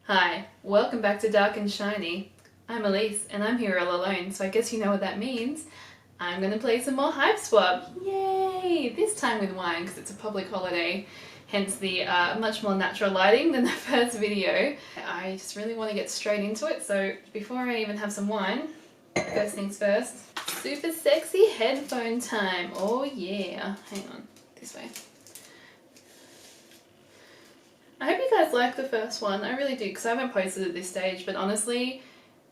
Hi, welcome back to Dark and Shiny. I'm Elise and I'm here all alone, so I guess you know what that means. I'm gonna play some more HiveSwap. Yay! This time with wine because it's a public holiday, hence the much more natural lighting than the first video. I just really want to get straight into it, so before I even have some wine, first things first, super sexy headphone time. Oh yeah. Hang on, this way. I hope you guys like the first one. I really do, because I haven't posted at this stage, but honestly,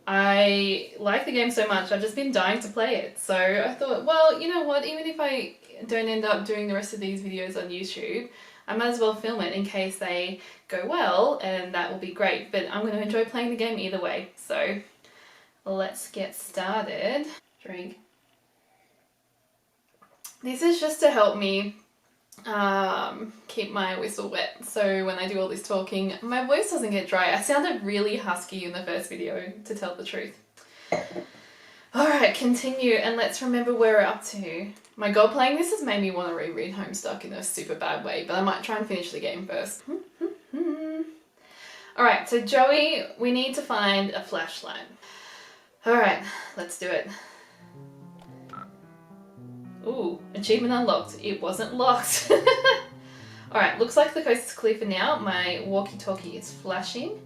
I like the game so much, I've just been dying to play it. So I thought, well, you know what, even if I don't end up doing the rest of these videos on YouTube, I might as well film it in case they go well, and that will be great. But I'm going to enjoy playing the game either way. So let's get started. Drink. This is just to help me keep my whistle wet, so when I do all this talking my voice doesn't get dry. I sounded really husky in the first video, to tell the truth. Alright, continue, and let's remember where we're up to. My god, playing this has made me want to reread Homestuck in a super bad way, but I might try and finish the game first. Alright, so Joey, we need to find a flashlight. Alright, let's do it. Ooh, achievement unlocked. It wasn't locked. Alright, looks like the coast is clear for now. My walkie-talkie is flashing.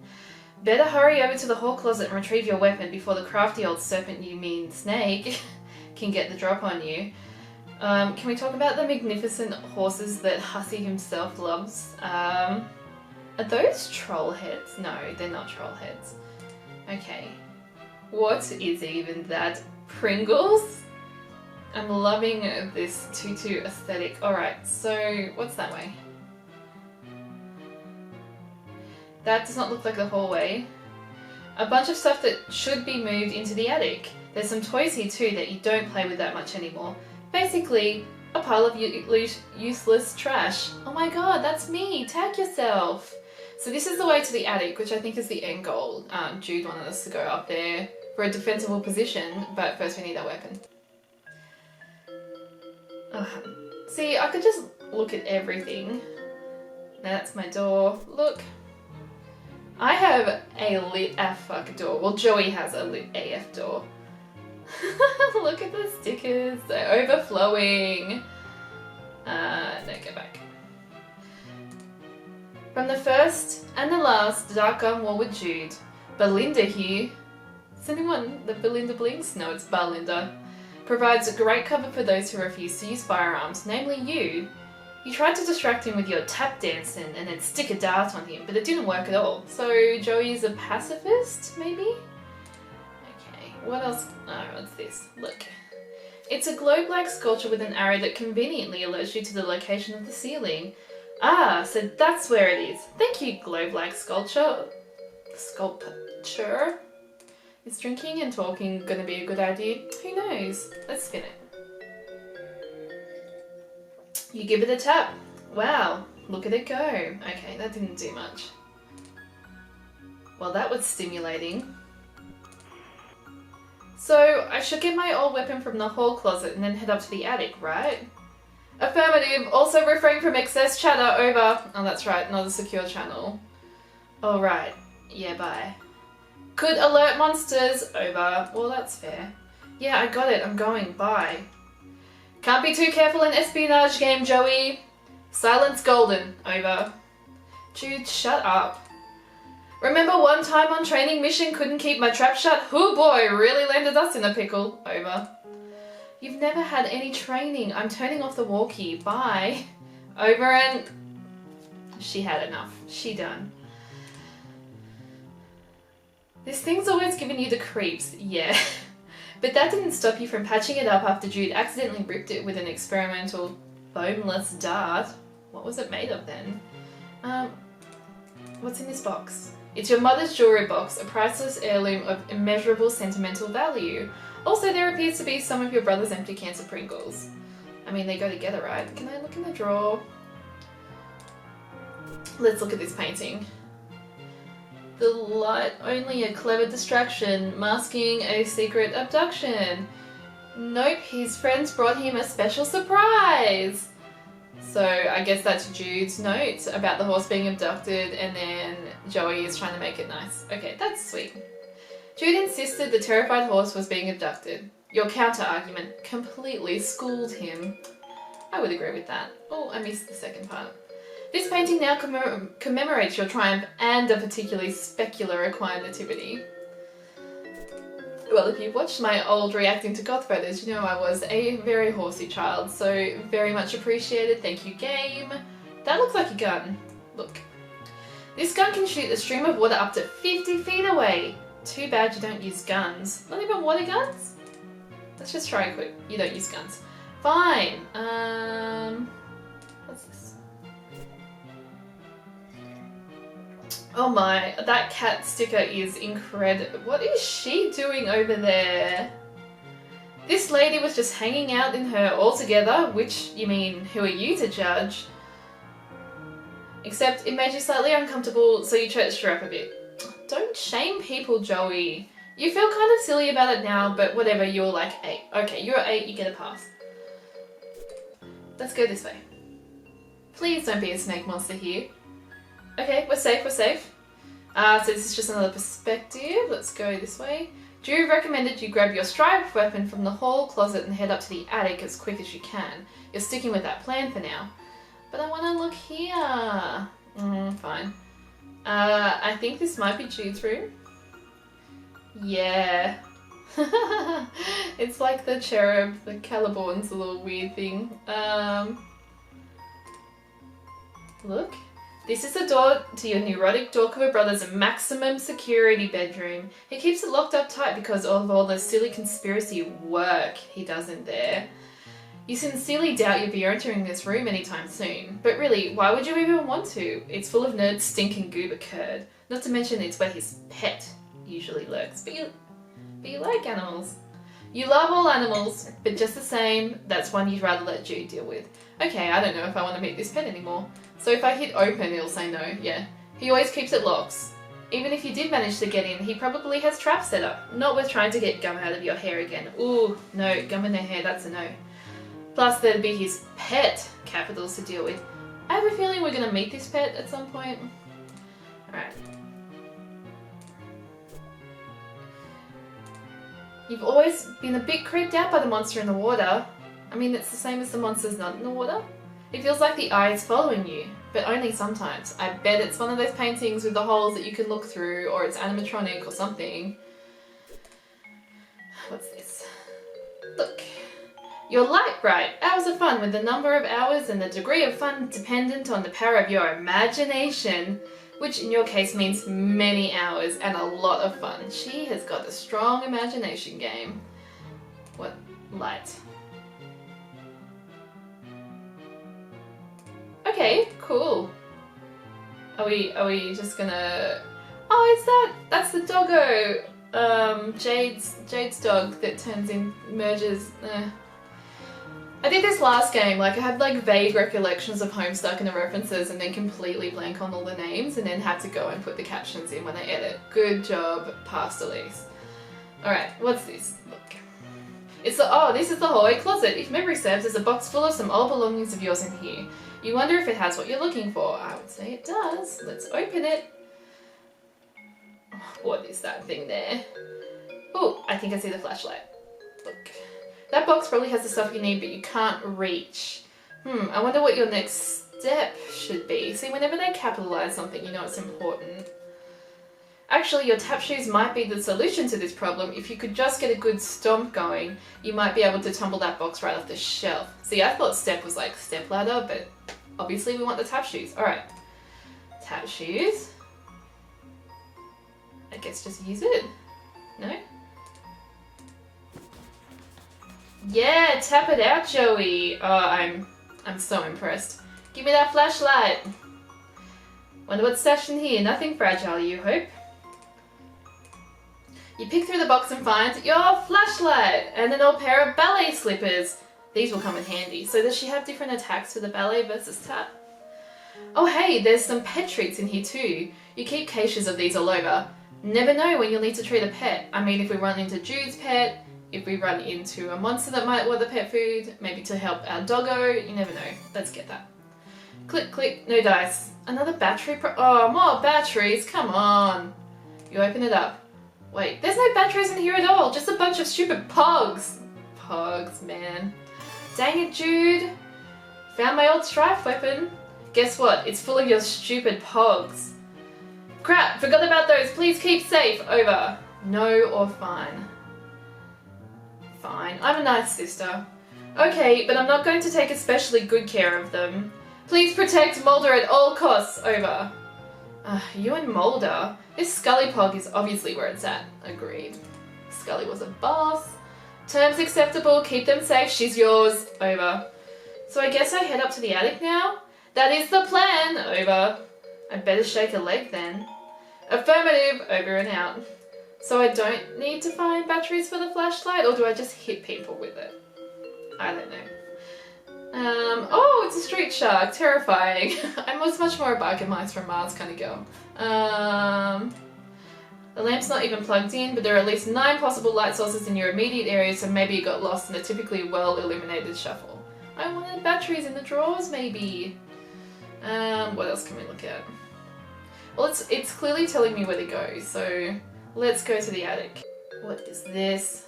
Better hurry over to the hall closet and retrieve your weapon before the crafty old serpent, you mean snake, can get the drop on you. Can we talk about the magnificent horses that Hussy himself loves? Are those troll heads? No, they're not troll heads. Okay. What is even that? Pringles? I'm loving this tutu aesthetic. Alright, so what's that way? That does not look like the hallway. A bunch of stuff that should be moved into the attic. There's some toys here too that you don't play with that much anymore. Basically, a pile of useless trash. Oh my god, that's me! Tag yourself! So this is the way to the attic, which I think is the end goal. Jude wanted us to go up there for a defensible position, but first we need our weapon. See, I could just look at everything. That's my door. Look. I have a lit fuck door. Well, Joey has a lit AF door. Look at the stickers. They're overflowing. No, go back. From the first and the last Dark Gun War with Jude. Belinda here. Is anyone the Belinda Blinks? No, it's Belinda. Provides great cover for those who refuse to use firearms, namely you. You tried to distract him with your tap dancing and then stick a dart on him, but it didn't work at all. So Joey's a pacifist, maybe? Okay, what else? Oh, what's this? Look. It's a globe-like sculpture with an arrow that conveniently alerts you to the location of the ceiling. Ah, so that's where it is. Thank you, globe-like sculpture. Sculpture? Is drinking and talking gonna be a good idea? Who knows? Let's spin it. You give it a tap. Wow, look at it go. Okay, that didn't do much. Well, that was stimulating. So, I should get my old weapon from the hall closet and then head up to the attic, right? Affirmative. Also refrain from excess chatter. Over. Oh, that's right, not a secure channel. Alright. Yeah, bye. Could alert monsters. Over. Well, that's fair. Yeah, I got it. I'm going. Bye. Can't be too careful in espionage game, Joey. Silence golden. Over. Jude, shut up. Remember one time on training mission couldn't keep my trap shut? Oh boy, really landed us in a pickle. Over. You've never had any training. I'm turning off the walkie. Bye. Over and... She had enough. She done. This thing's always given you the creeps, yeah. But that didn't stop you from patching it up after Jude accidentally ripped it with an experimental foamless dart. What was it made of then? What's in this box? It's your mother's jewelry box, a priceless heirloom of immeasurable sentimental value. Also, there appears to be some of your brother's empty cans of Pringles. I mean, they go together, right? Can I look in the drawer? Let's look at this painting. The light, only a clever distraction, masking a secret abduction. Nope, his friends brought him a special surprise. So I guess that's Jude's note about the horse being abducted, and then Joey is trying to make it nice. Okay, that's sweet. Jude insisted the terrified horse was being abducted. Your counter-argument completely schooled him. I would agree with that. Oh, I missed the second part. This painting now commemorates your triumph and a particularly specular equine nativity. Well, if you've watched my old reacting to goth photos, you know I was a very horsey child, so very much appreciated. Thank you, game. That looks like a gun. Look. This gun can shoot a stream of water up to 50 feet away. Too bad you don't use guns. Not even water guns? Let's just try a quick. You don't use guns. Fine. What's this? Oh my, that cat sticker is incredible. What is she doing over there? This lady was just hanging out in her altogether, which, you mean, who are you to judge? Except it made you slightly uncomfortable, so you churched her up a bit. Don't shame people, Joey. You feel kind of silly about it now, but whatever, you're like 8. Okay, you're 8, you get a pass. Let's go this way. Please don't be a snake monster here. Okay, we're safe, we're safe. So this is just another perspective. Let's go this way. Drew recommended you grab your striped weapon from the hall closet and head up to the attic as quick as you can. You're sticking with that plan for now. But I want to look here. Fine. I think this might be Jude's room. Yeah. It's like the cherub, the Caliborn's a little weird thing. Look. This is the door to your neurotic dork of a brother's maximum security bedroom. He keeps it locked up tight because of all the silly conspiracy work he does in there. You sincerely doubt you'll be entering this room anytime soon. But really, why would you even want to? It's full of nerd stinking goober curd. Not to mention it's where his pet usually lurks. But you like animals. You love all animals, but just the same, that's one you'd rather let Jude deal with. Okay, I don't know if I want to meet this pet anymore. So if I hit open, it'll say no, yeah. He always keeps it locked. Even if you did manage to get in, he probably has traps set up. Not worth trying to get gum out of your hair again. Ooh, no, gum in their hair, that's a no. Plus there'd be his pet, capitals, to deal with. I have a feeling we're gonna meet this pet at some point. Alright. You've always been a bit creeped out by the monster in the water. I mean, it's the same as the monsters not in the water. It feels like the eye is following you, but only sometimes. I bet it's one of those paintings with the holes that you can look through, or it's animatronic or something. What's this? Look. Your light bright. Hours of fun with the number of hours and the degree of fun dependent on the power of your imagination, which in your case means many hours and a lot of fun. She has got a strong imagination game. What? Light. Okay, cool. Are we just gonna... Oh, that's the doggo. Jade's dog that merges. I did this last game, like I had like vague recollections of Homestuck and the references and then completely blank on all the names and then had to go and put the captions in when I edit. Good job, past Elise. Alright, what's this? Look. This is the hallway closet. If memory serves, there's a box full of some old belongings of yours in here. You wonder if it has what you're looking for. I would say it does. Let's open it. What is that thing there? Oh, I think I see the flashlight. Look. That box probably has the stuff you need, but you can't reach. I wonder what your next step should be. See, whenever they capitalize something, you know it's important. Actually, your tap shoes might be the solution to this problem. If you could just get a good stomp going, you might be able to tumble that box right off the shelf. See, I thought step was like step ladder, but obviously we want the tap shoes. Alright. Tap shoes. I guess just use it. No? Yeah, tap it out, Joey. Oh, I'm so impressed. Give me that flashlight. Wonder what's stashed in here. Nothing fragile, you hope. You pick through the box and find your flashlight and an old pair of ballet slippers. These will come in handy. So does she have different attacks for the ballet versus tap? Oh hey, there's some pet treats in here too. You keep caches of these all over. Never know when you'll need to treat a pet. I mean, if we run into Jude's pet, if we run into a monster that might want the pet food, maybe to help our doggo, you never know. Let's get that. Click, click, no dice. Another battery oh, more batteries, come on. You open it up. Wait, there's no batteries in here at all, just a bunch of stupid pogs. Pogs, man. Dang it, Jude. Found my old strife weapon. Guess what? It's full of your stupid pogs. Crap, forgot about those. Please keep safe. Over. No or fine? Fine. I'm a nice sister. Okay, but I'm not going to take especially good care of them. Please protect Mulder at all costs. Over. You and Mulder. This Scully pog is obviously where it's at. Agreed. Scully was a boss. Terms acceptable. Keep them safe. She's yours. Over. So I guess I head up to the attic now? That is the plan. Over. I'd better shake a leg then. Affirmative. Over and out. So I don't need to find batteries for the flashlight, or do I just hit people with it? I don't know. Oh, it's a street shark. Terrifying. I was much more a Bark and Mice from Mars kind of girl. The lamp's not even plugged in, but there are at least 9 possible light sources in your immediate area, so maybe it got lost in a typically well-illuminated shuffle. I wanted batteries in the drawers, maybe. What else can we look at? Well, it's clearly telling me where to go, so let's go to the attic. What is this?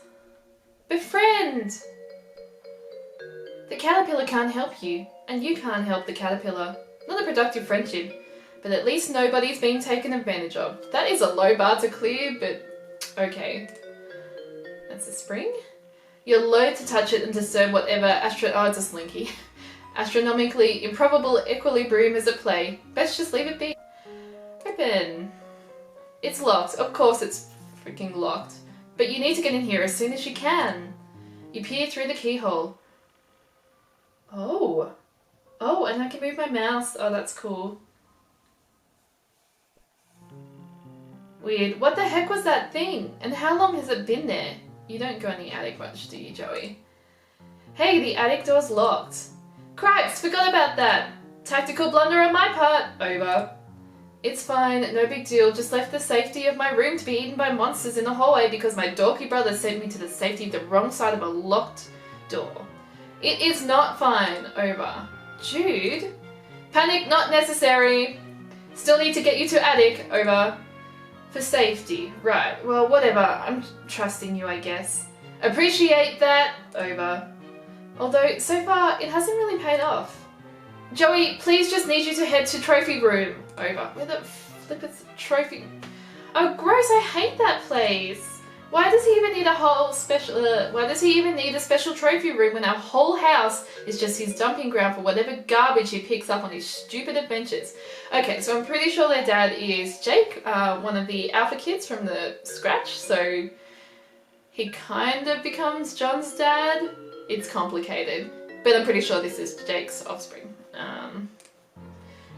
Befriend! The caterpillar can't help you, and you can't help the caterpillar. Not a productive friendship, but at least nobody's being taken advantage of. That is a low bar to clear, but okay. That's a spring. You're loath to touch it and disturb whatever oh, it's a slinky. Astronomically improbable equilibrium is at play. Best just leave it be. Open. It's locked. Of course it's freaking locked. But you need to get in here as soon as you can. You peer through the keyhole. Oh. Oh, and I can move my mouse. Oh, that's cool. Weird. What the heck was that thing? And how long has it been there? You don't go in the attic much, do you, Joey? Hey, the attic door's locked. Cripes, forgot about that. Tactical blunder on my part. Over. It's fine, no big deal. Just left the safety of my room to be eaten by monsters in the hallway because my dorky brother sent me to the safety of the wrong side of a locked door. It is not fine. Over. Jude? Panic not necessary. Still need to get you to attic. Over. For safety. Right, well, whatever. I'm trusting you, I guess. Appreciate that. Over. Although, so far, it hasn't really paid off. Joey, please just need you to head to trophy room. Over. Where the flip is trophy? Oh, gross, I hate that place. Why does he even need a whole special, why does he even need a special trophy room when our whole house is just his dumping ground for whatever garbage he picks up on his stupid adventures? Okay, so I'm pretty sure their dad is Jake, one of the alpha kids from the scratch, so he kind of becomes John's dad. It's complicated, but I'm pretty sure this is Jake's offspring.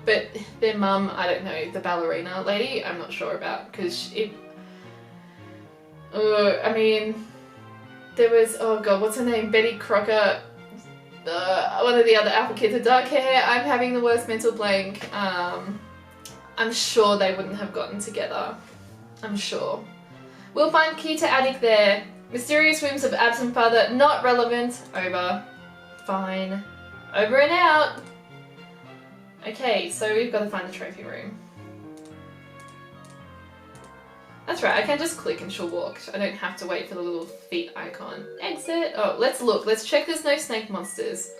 But their mum, I don't know, the ballerina lady, I'm not sure about, because I mean, there was, oh god, what's her name? Betty Crocker, one of the other alpha kids with dark hair. I'm having the worst mental blank. I'm sure they wouldn't have gotten together. I'm sure. We'll find key to attic there. Mysterious whims of absent father, not relevant. Over. Fine. Over and out. Okay, so we've got to find the trophy room. That's right, I can just click and she'll walk. I don't have to wait for the little feet icon. Exit. Oh, let's look. Let's check there's no snake monsters.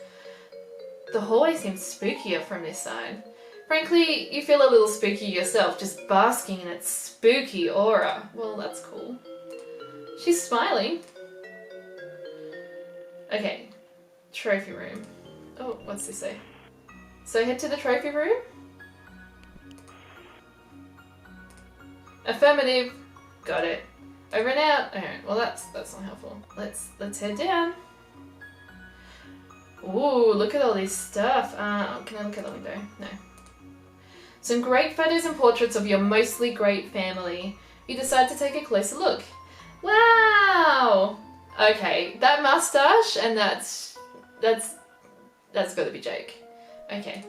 The hallway seems spookier from this side. Frankly, you feel a little spooky yourself, just basking in its spooky aura. Well, that's cool. She's smiling. Okay, trophy room. Oh, what's this say? So head to the trophy room? Affirmative. Got it. Over and out. Alright, well that's not helpful. Let's head down. Ooh, look at all this stuff. Can I look at the window? No. Some great photos and portraits of your mostly great family. You decide to take a closer look. Wow! Okay, that mustache and that's gotta be Jake. Okay.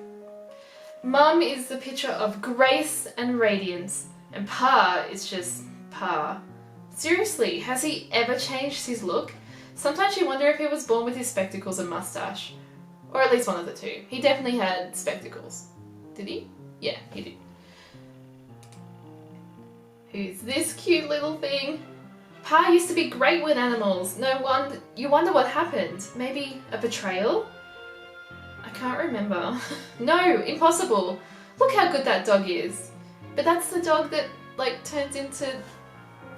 Mum is the picture of grace and radiance, and Pa is just Pa. Seriously, has he ever changed his look? Sometimes you wonder if he was born with his spectacles and mustache. Or at least one of the two. He definitely had spectacles. Did he? Yeah, he did. Who's this cute little thing? Pa used to be great with animals. No wonder. You wonder what happened. Maybe a betrayal? I can't remember. No, impossible. Look how good that dog is. But that's the dog that, like, turns into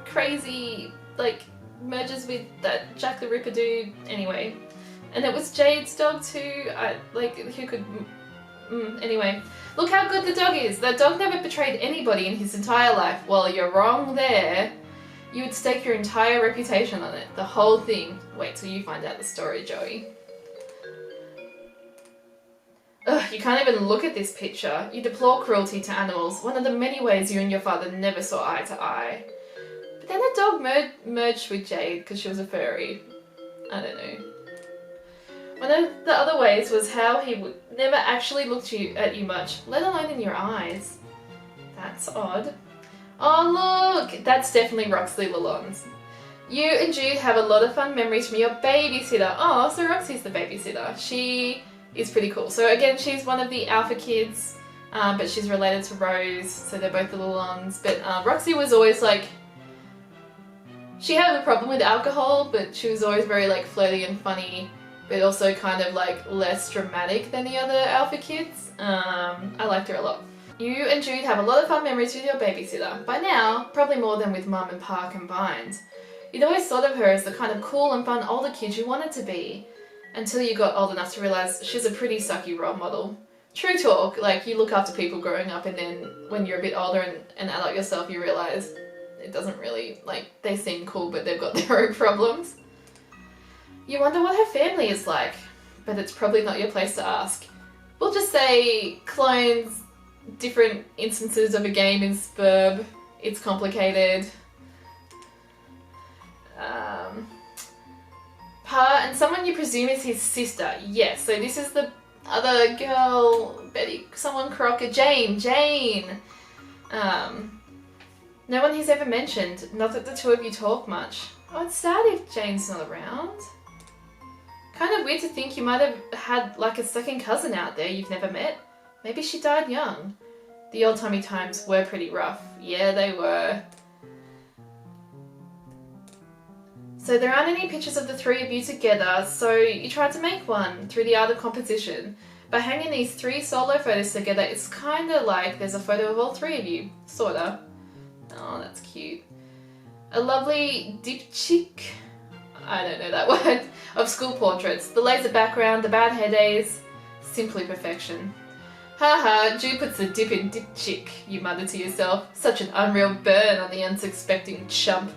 crazy, like, merges with that Jack the Ripper dude. Anyway. And it was Jade's dog too. Who could... Anyway. Look how good the dog is. That dog never betrayed anybody in his entire life. Well, you're wrong there. You would stake your entire reputation on it. The whole thing. Wait till you find out the story, Joey. Ugh, you can't even look at this picture. You deplore cruelty to animals, one of the many ways you and your father never saw eye to eye. But then the dog merged with Jade because she was a furry. I don't know. One of the other ways was how he would never actually look at you much, let alone in your eyes. That's odd. Oh look! That's definitely Roxy Lalonde. You and Jude have a lot of fun memories from your babysitter. Oh, so Roxy's the babysitter. She is pretty cool. So again, she's one of the alpha kids, but she's related to Rose, so they're both the Lalondes. But Roxy was always like... She had a problem with alcohol, but she was always very like flirty and funny, but also kind of like less dramatic than the other alpha kids. I liked her a lot. You and Jude have a lot of fun memories with your babysitter. By now, probably more than with Mum and Pa combined. You'd always thought of her as the kind of cool and fun older kid you wanted to be, until you got old enough to realise she's a pretty sucky role model. True talk, like you look after people growing up and then when you're a bit older and an adult yourself, you realise it doesn't really, like, they seem cool but they've got their own problems. You wonder what her family is like, but it's probably not your place to ask. We'll just say clones, different instances of a game in Spurb, it's complicated. Pa and someone you presume is his sister. Yes, so this is the other girl, Betty, someone Crocker, Jane. No one he's ever mentioned, not that the two of you talk much. Oh, it's sad if Jane's not around. Kind of weird to think you might have had like a second cousin out there you've never met. Maybe she died young. The old-timey times were pretty rough. Yeah, they were. So there aren't any pictures of the three of you together, so you tried to make one through the art of composition. By hanging these three solo photos together, it's kind of like there's a photo of all three of you. Sorta. Oh, that's cute. A lovely diptyque, I don't know that word, of school portraits. The laser background, the bad hair days, simply perfection. Haha, Jude puts the dip in diptyque, you mutter to yourself. Such an unreal burn on the unsuspecting chump.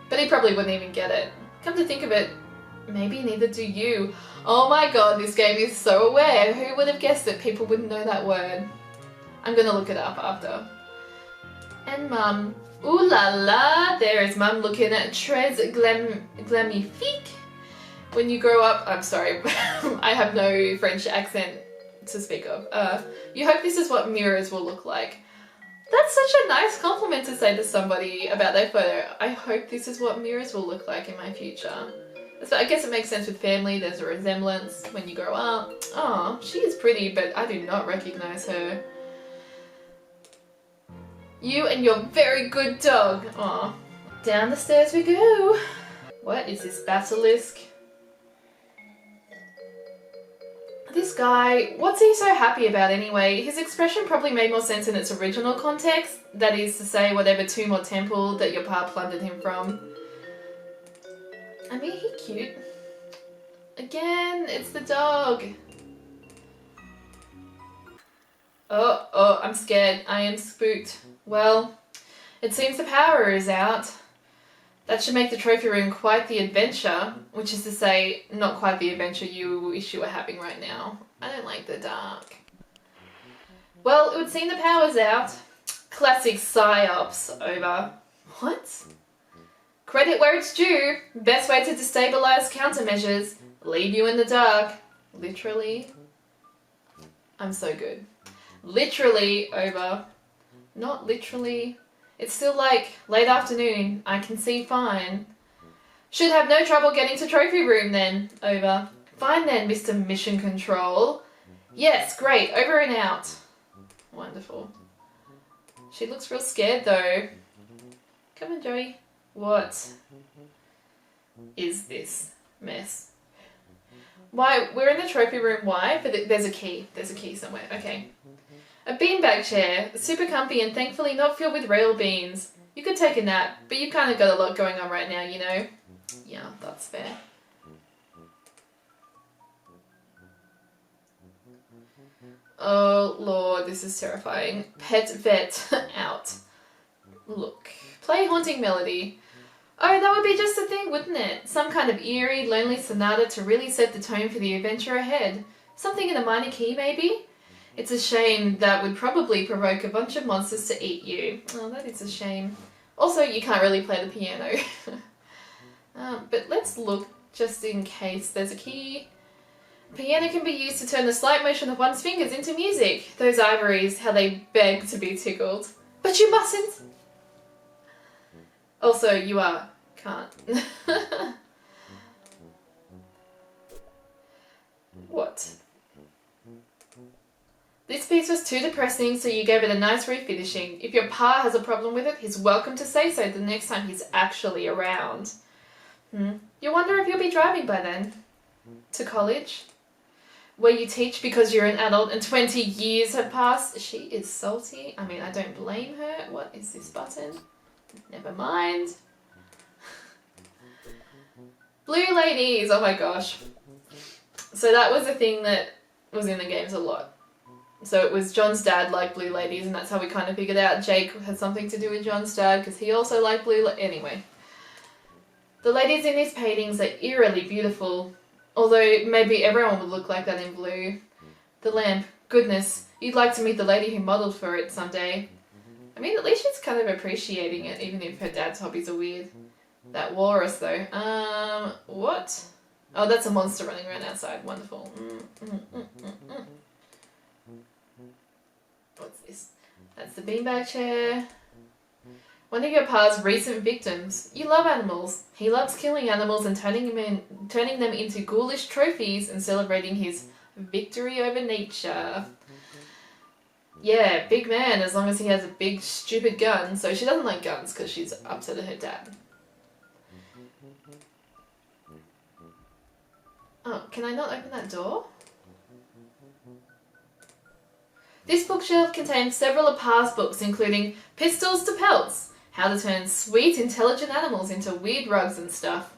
But he probably wouldn't even get it. Come to think of it, maybe neither do you. Oh my god, this game is so aware. Who would have guessed that people wouldn't know that word? I'm gonna look it up after. And Mum. Ooh la la, there is Mum looking at très glamnifique. When you grow up, I'm sorry, I have no French accent to speak of. You hope this is what mirrors will look like. That's such a nice compliment to say to somebody about their photo. I hope this is what mirrors will look like in my future. So I guess it makes sense with family, there's a resemblance when you grow up. Oh, she is pretty, but I do not recognise her. You and your very good dog. Aw. Down the stairs we go. What is this basilisk? This guy, what's he so happy about anyway? His expression probably made more sense in its original context. That is to say, whatever tomb or temple that your pa plundered him from. I mean, he's cute. Again, it's the dog. Oh, I'm scared. I am spooked. Well, it seems the power is out. That should make the trophy room quite the adventure, which is to say, not quite the adventure you wish you were having right now. I don't like the dark. Well, it would seem the power's out. Classic psyops over. What? Credit where it's due. Best way to destabilize countermeasures. Leave you in the dark. Literally. I'm so good. Literally over. Not literally. It's still like late afternoon. I can see fine. Should have no trouble getting to trophy room then. Over. Fine then, Mr. Mission Control. Yes, great. Over and out. Wonderful. She looks real scared though. Come on, Joey. What is this mess? Why? We're in the trophy room. Why? There's a key. There's a key somewhere. Okay. A beanbag chair. Super comfy and thankfully not filled with rail beans. You could take a nap, but you've kind of got a lot going on right now, you know? Yeah, that's fair. Oh, Lord, this is terrifying. Pet vet out. Look. Play Haunting Melody. Oh, that would be just the thing, wouldn't it? Some kind of eerie, lonely sonata to really set the tone for the adventure ahead. Something in a minor key, maybe? It's a shame that would probably provoke a bunch of monsters to eat you. Oh, that is a shame. Also, you can't really play the piano. But let's look just in case there's a key. Piano can be used to turn the slight motion of one's fingers into music. Those ivories, how they beg to be tickled. But you mustn't! Also, you can't. What? This piece was too depressing, so you gave it a nice refinishing. If your pa has a problem with it, he's welcome to say so the next time he's actually around. You wonder if you'll be driving by then? To college? Where you teach because you're an adult and 20 years have passed? She is salty. I mean, I don't blame her. What is this button? Never mind. Blue ladies! Oh my gosh. So that was a thing that was in the games a lot. So it was John's dad liked blue ladies, and that's how we kind of figured out Jake had something to do with John's dad, because he also liked anyway. The ladies in these paintings are eerily beautiful, although maybe everyone would look like that in blue. The lamp, goodness, you'd like to meet the lady who modelled for it someday. I mean, at least she's kind of appreciating it, even if her dad's hobbies are weird. That walrus, though. What? Oh, that's a monster running around outside. Wonderful. What's this? That's the beanbag chair. One of your pa's recent victims. You love animals. He loves killing animals and turning them into ghoulish trophies and celebrating his victory over nature. Yeah, big man, as long as he has a big stupid gun. So she doesn't like guns because she's upset at her dad. Oh, can I not open that door? This bookshelf contains several of Pa's books, including Pistols to Pelts, How to Turn Sweet, Intelligent Animals into Weird Rugs and Stuff,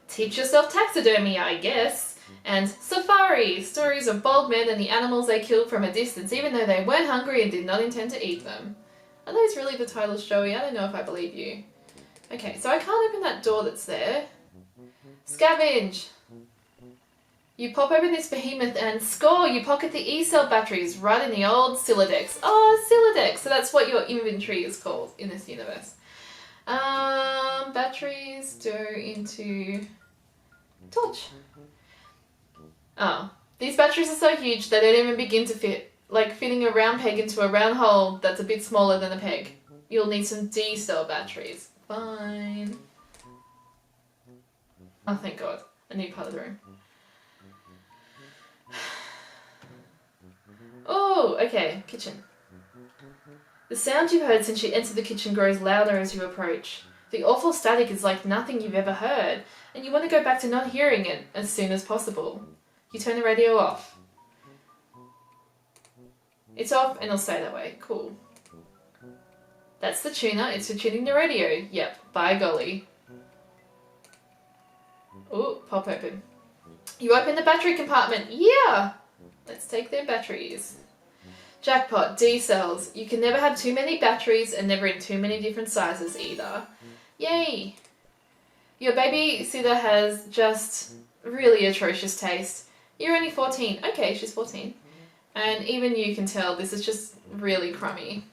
Teach Yourself Taxidermy, I guess, and Safari, Stories of bold men and the animals they killed from a distance, even though they weren't hungry and did not intend to eat them. Are those really the titles, Joey? I don't know if I believe you. Okay, so I can't open that door that's there. Scavenge! You pop open this behemoth and score! You pocket the E-cell batteries right in the old Silodex. Oh, Silodex! So that's what your inventory is called in this universe. Batteries go into torch. Oh, these batteries are so huge they don't even begin to fit. Like fitting a round peg into a round hole that's a bit smaller than a peg. You'll need some D-cell batteries. Fine. Oh, thank God. A new part of the room. Oh, okay. Kitchen. The sound you've heard since you entered the kitchen grows louder as you approach. The awful static is like nothing you've ever heard, and you want to go back to not hearing it as soon as possible. You turn the radio off. It's off and it'll stay that way. Cool. That's the tuner. It's for tuning the radio. Yep. By golly. Oh, pop open. You open the battery compartment. Yeah! Let's take their batteries. Jackpot, D-cells. You can never have too many batteries and never in too many different sizes either. Yay! Your babysitter has just really atrocious taste. You're only 14. Okay, she's 14. And even you can tell this is just really crummy.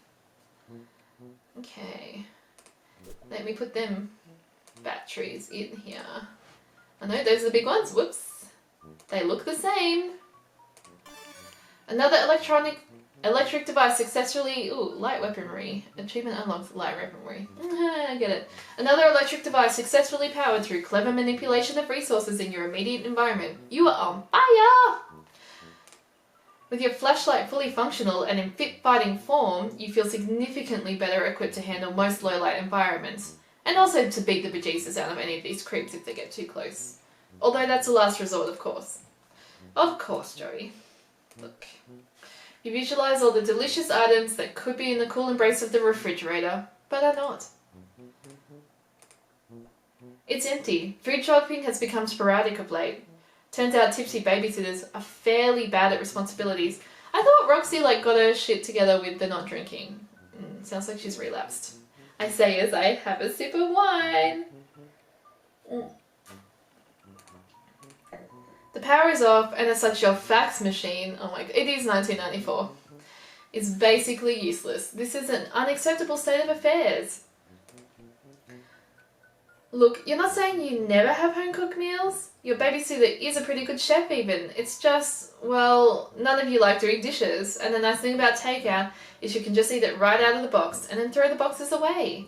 Okay. Let me put them batteries in here. I know, those are the big ones. Whoops. They look the same. Another Electric device successfully... Ooh, light weaponry. Achievement unlocked light weaponry. I get it. Another electric device successfully powered through clever manipulation of resources in your immediate environment. You are on fire! With your flashlight fully functional and in fit fighting form, you feel significantly better equipped to handle most low-light environments. And also to beat the bejesus out of any of these creeps if they get too close. Although that's a last resort, of course. Of course, Joey. Look. You visualize all the delicious items that could be in the cool embrace of the refrigerator, but are not. It's empty. Food shopping has become sporadic of late. Turns out tipsy babysitters are fairly bad at responsibilities. I thought Roxy got her shit together with the not drinking. Sounds like she's relapsed. I say as I have a sip of wine. The power is off, and as such your fax machine, oh my god, it is 1994, is basically useless. This is an unacceptable state of affairs. Look, you're not saying you never have home-cooked meals? Your babysitter is a pretty good chef even. It's just, well, none of you like doing dishes, and the nice thing about takeout is you can just eat it right out of the box and then throw the boxes away.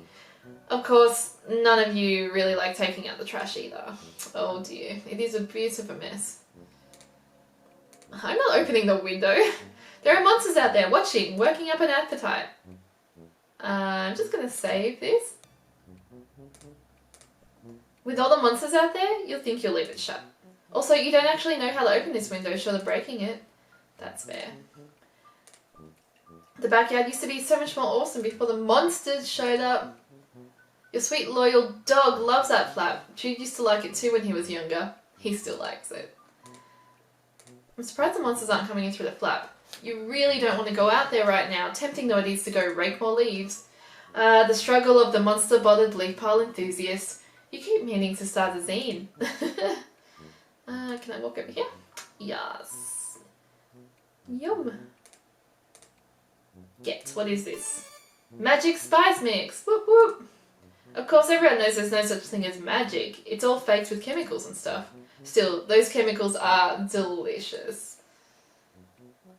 Of course, none of you really like taking out the trash either. Oh dear, it is a bit of a mess. I'm not opening the window. There are monsters out there watching, working up an appetite. I'm just going to save this. With all the monsters out there, you'll think you'll leave it shut. Also, you don't actually know how to open this window short of breaking it. That's fair. The backyard used to be so much more awesome before the monsters showed up. Your sweet loyal dog loves that flap. Jude used to like it too when he was younger. He still likes it. I'm surprised the monsters aren't coming in through the flap. You really don't want to go out there right now, tempting though it is to go rake more leaves. The struggle of the monster-bodied leaf pile enthusiast. You keep meaning to start a zine. Can I walk over here? Yes. Yum. Get, what is this? Magic spice mix! Whoop whoop! Of course everyone knows there's no such thing as magic. It's all faked with chemicals and stuff. Still, those chemicals are delicious.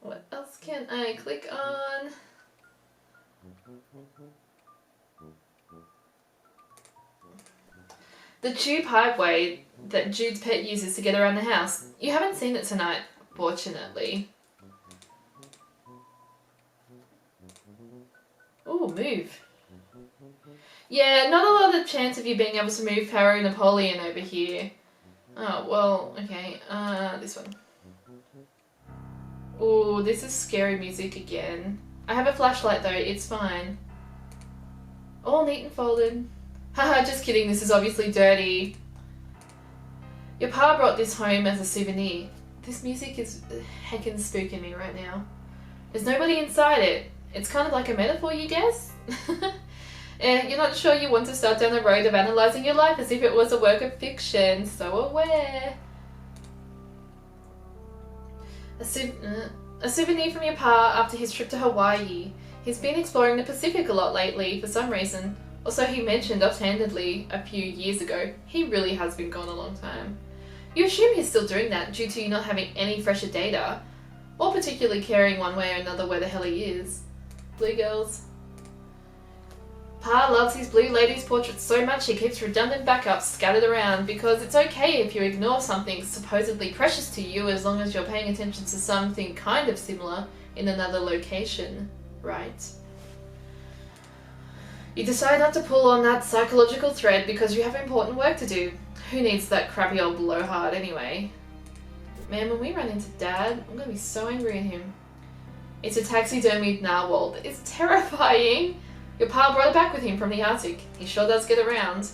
What else can I click on? The tube highway that Jude's pet uses to get around the house. You haven't seen it tonight, fortunately. Ooh, move. Yeah, not a lot of chance of you being able to move Pharaoh Napoleon over here. Oh, well, okay. This one. Ooh, this is scary music again. I have a flashlight though, it's fine. All neat and folded. Haha, just kidding, this is obviously dirty. Your pa brought this home as a souvenir. This music is heckin' spooking me right now. There's nobody inside it. It's kind of like a metaphor, you guess? You're not sure you want to start down the road of analysing your life as if it was a work of fiction. So aware. A souvenir from your pa after his trip to Hawaii. He's been exploring the Pacific a lot lately for some reason. Also, he mentioned offhandedly a few years ago. He really has been gone a long time. You assume he's still doing that due to you not having any fresher data, or particularly caring one way or another where the hell he is. Blue girls. Pa loves his blue ladies portraits so much he keeps redundant backups scattered around because it's okay if you ignore something supposedly precious to you as long as you're paying attention to something kind of similar in another location, right? You decide not to pull on that psychological thread because you have important work to do. Who needs that crappy old blowhard anyway? Man, when we run into Dad, I'm gonna be so angry at him. It's a taxidermied narwhal. It's terrifying! Your pa brought it back with him from the Arctic. He sure does get around.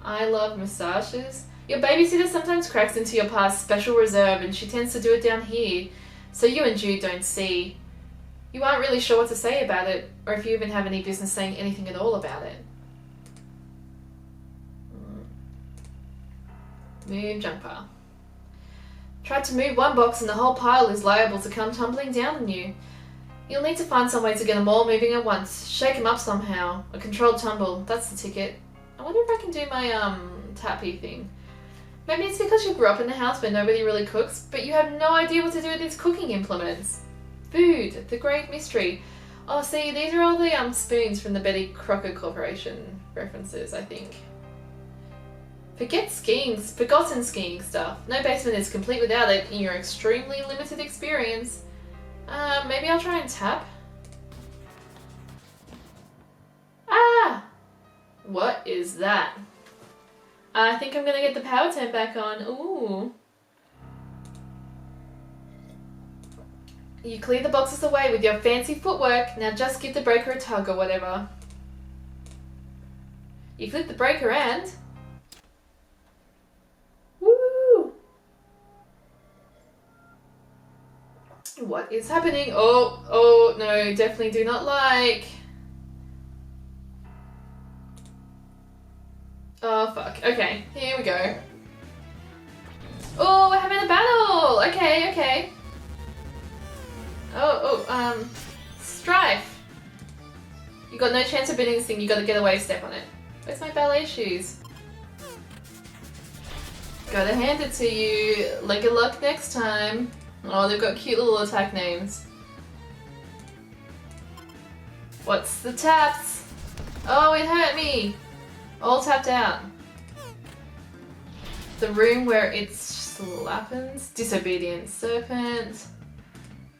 I love massages. Your babysitter sometimes cracks into your pa's special reserve and she tends to do it down here, so you and Jude don't see. You aren't really sure what to say about it, or if you even have any business saying anything at all about it. Move junk pile. Tried to move one box and the whole pile is liable to come tumbling down on you. You'll need to find some way to get them all moving at once. Shake them up somehow. A controlled tumble, that's the ticket. I wonder if I can do my tappy thing. Maybe it's because you grew up in a house where nobody really cooks, but you have no idea what to do with these cooking implements. Food, the great mystery. Oh, see, these are all the spoons from the Betty Crocker Corporation references, I think. Forget skiing, forgotten skiing stuff. No basement is complete without it in your extremely limited experience. Maybe I'll try and tap. Ah! What is that? I think I'm gonna get the power turned back on. Ooh. You clear the boxes away with your fancy footwork. Now just give the breaker a tug or whatever. You flip the breaker and... Woo! What is happening? Oh, no, definitely do not like. Oh, fuck. Okay, here we go. Oh, we're having a battle! Okay. Strife. You got no chance of beating this thing, you gotta get away, step on it. Where's my ballet shoes? Gotta hand it to you. Leg of luck next time. Oh, they've got cute little attack names. What's the taps? Oh, it hurt me! All tapped out. The room where it slappens. Disobedient serpent.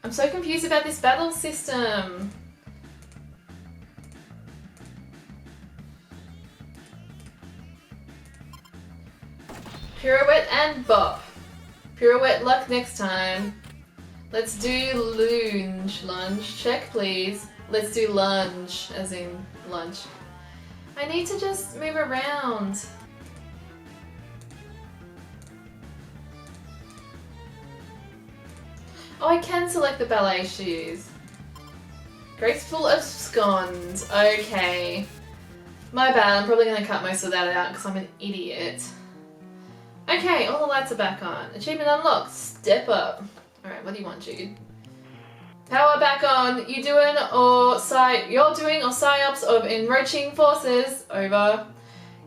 I'm so confused about this battle system. Pirouette and bop. Pirouette luck next time. Let's do lunge. Check please. Let's do lunge, as in lunch. I need to just move around. Oh, I can select the ballet shoes. Graceful abscond. Okay. My bad, I'm probably going to cut most of that out because I'm an idiot. Okay, all the lights are back on. Achievement unlocked. Step up. Alright, what do you want, Jude? Power back on. You're doing or psyops of enriching forces. Over.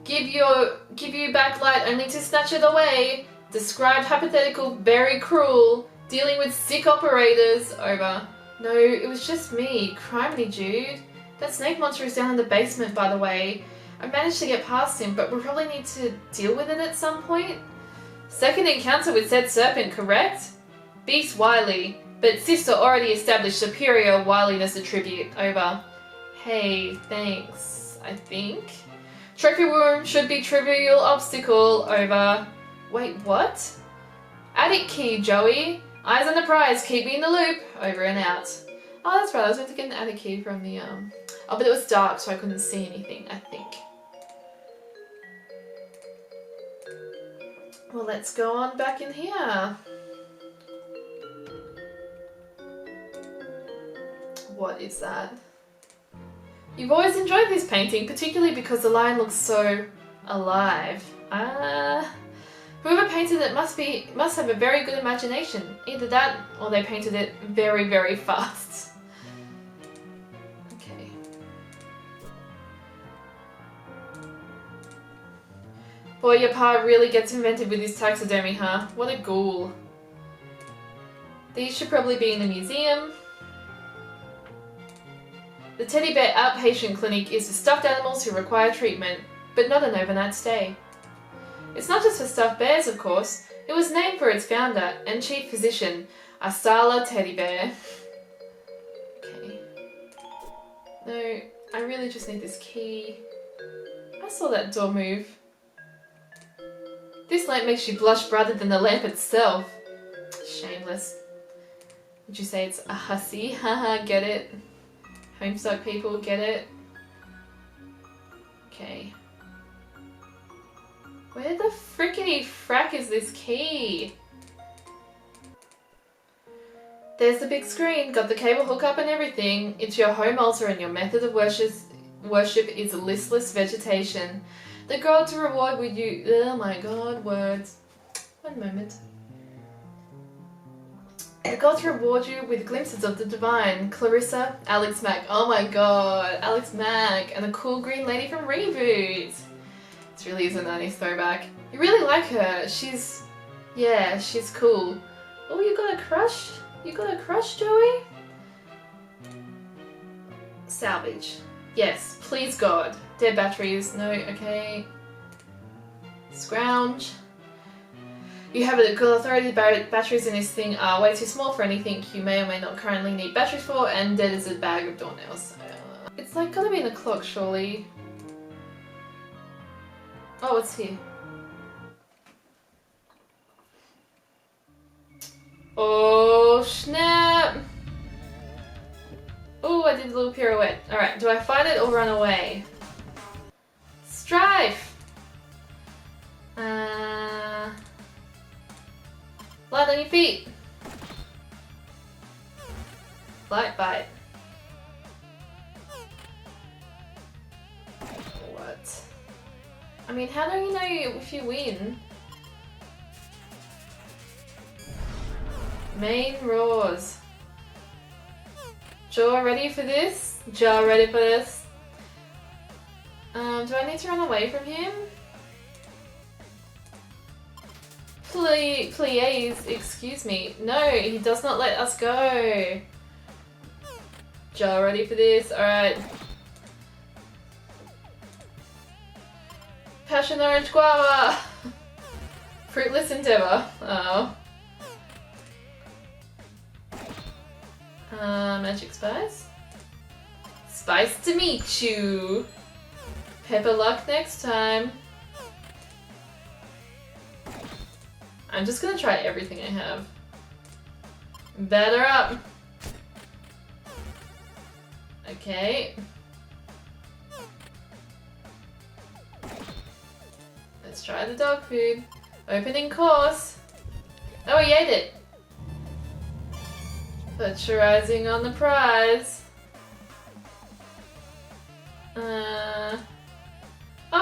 Give you back light only to snatch it away. Described hypothetical very cruel. Dealing with sick operators. Over. No, it was just me. Criminy, Jude. That snake monster is down in the basement, by the way. I managed to get past him, but we'll probably need to deal with it at some point. Second encounter with said serpent, correct? Beast wily, but sister already established superior wiliness attribute. Over. Hey, thanks, I think. Trophy room should be trivial obstacle. Over. Wait, what? Attic key, Joey. Eyes on the prize, keep me in the loop. Over and out. Oh, that's right, I was meant to get an attic key from the, Oh, but it was dark, so I couldn't see anything, I think. Well, let's go on back in here. What is that? You've always enjoyed this painting, particularly because the lion looks so alive. Whoever painted it must have a very good imagination. Either that, or they painted it very, very fast. Okay. Boy, your pa really gets inventive with his taxidermy, huh? What a ghoul. These should probably be in the museum. The teddy bear outpatient clinic is for stuffed animals who require treatment, but not an overnight stay. It's not just for stuffed bears, of course. It was named for its founder and chief physician, Asala Teddy Bear. Okay. No, I really just need this key. I saw that door move. This lamp makes you blush brighter than the lamp itself. Shameless. Would you say it's a hussy? Haha, get it? Homestuck people, get it? Okay. Where the frickety frack is this key? There's the big screen, got the cable hookup and everything. It's your home altar and your method of worship is listless vegetation. The God to reward with you, oh my god, words. One moment. The God to reward you with glimpses of the divine. Clarissa, Alex Mack, oh my god, Alex Mack, and the cool green lady from Reboot. This really is a 90s throwback. You really like her. Yeah, she's cool. Oh, you got a crush? You got a crush, Joey? Salvage. Yes, please God. Dead batteries. No, okay. Scrounge. You have a good authority. Batteries in this thing are way too small for anything you may or may not currently need batteries for, and dead is a bag of doornails. It's like gotta be in the clock, surely. Oh, what's here? Oh, snap! Oh, I did a little pirouette. Alright, do I fight it or run away? Strife! Light on your feet! Light bite. What? I mean, how do you know if you win? Main roars. Jaw ready for this? Jaw ready for this? Do I need to run away from him? Please, excuse me. No, he does not let us go. Jaw ready for this? Alright. Passion orange guava! Fruitless endeavor. Oh. Magic spice? Spice to meet you! Pepper luck next time. I'm just gonna try everything I have. Batter up! Okay. Let's try the dog food. Opening course! Oh, he ate it! Put your rising on the prize. Oh,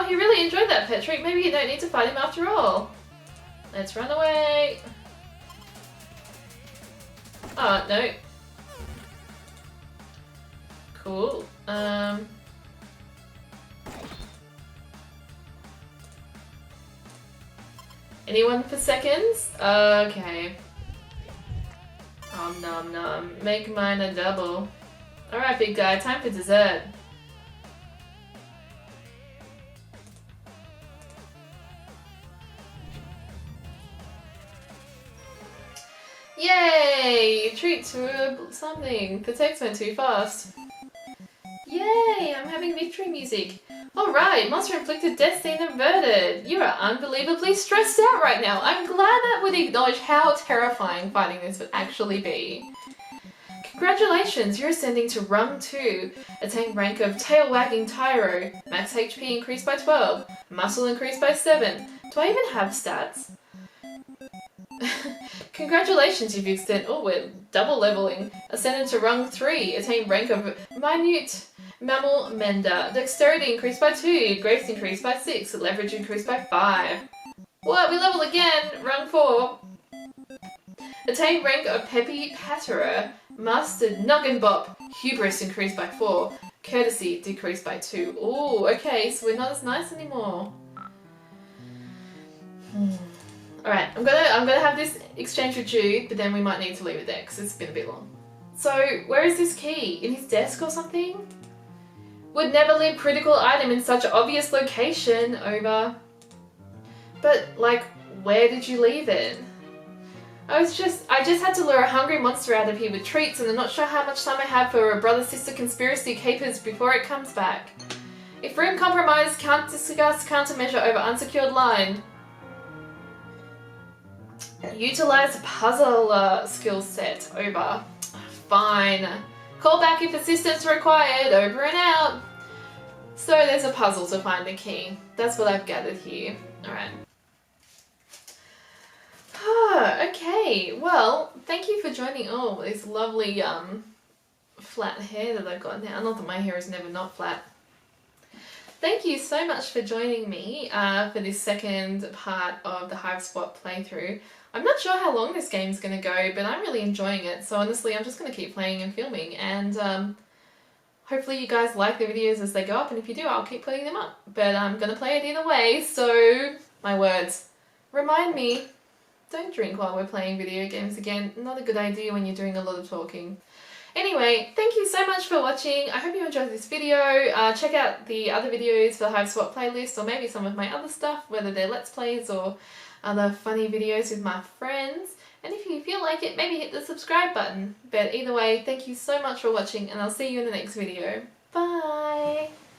he really enjoyed that pet treat. Maybe you don't need to fight him after all. Let's run away. Oh, no. Cool. Anyone for seconds? Okay. Om nom nom. Make mine a double. Alright, big guy, time for dessert. Yay! Treat to something. The text went too fast. Yay! I'm having victory music. Alright, monster inflicted death scene averted. You are unbelievably stressed out right now. I'm glad that would acknowledge how terrifying fighting this would actually be. Congratulations, you're ascending to Rung 2. Attain rank of Tail Wagging Tyro. Max HP increased by 12. Muscle increased by 7. Do I even have stats? Congratulations, you've extended. Oh, we're double leveling. Ascended to Rung 3. Attain rank of Minute Mammal Mender. Dexterity increased by 2. Grace increased by 6. Leverage increased by 5. What? We level again! Rung 4. Attain rank of Peppy Patterer. Mastered Noggin Bop. Hubris increased by 4. Courtesy decreased by 2. Ooh, okay, so we're not as nice anymore. Alright, I'm gonna have this exchange with Jude, but then we might need to leave it there because it's been a bit long. So, where is this key? In his desk or something? Would never leave critical item in such obvious location. Over. But, like, where did you leave it? I just had to lure a hungry monster out of here with treats, and I'm not sure how much time I have for a brother-sister conspiracy capers before it comes back. If room compromised, can't discuss countermeasure over unsecured line. Utilize puzzle skill set. Over. Fine. Call back if assistance required. Over and out. So there's a puzzle to find the key. That's what I've gathered here. Alright. Okay, well, thank you for joining. Oh, this lovely flat hair that I've got now. Not that my hair is never not flat. Thank you so much for joining me for this second part of the HiveSwap playthrough. I'm not sure how long this game's going to go, but I'm really enjoying it. So honestly, I'm just going to keep playing and filming. And hopefully you guys like the videos as they go up. And if you do, I'll keep putting them up. But I'm going to play it either way. So my words. Remind me, don't drink while we're playing video games again. Not a good idea when you're doing a lot of talking. Anyway, thank you so much for watching. I hope you enjoyed this video. Check out the other videos for the HiveSwap playlist, or maybe some of my other stuff, whether they're Let's Plays or other funny videos with my friends. And if you feel like it, maybe hit the subscribe button. But either way, thank you so much for watching, and I'll see you in the next video. Bye!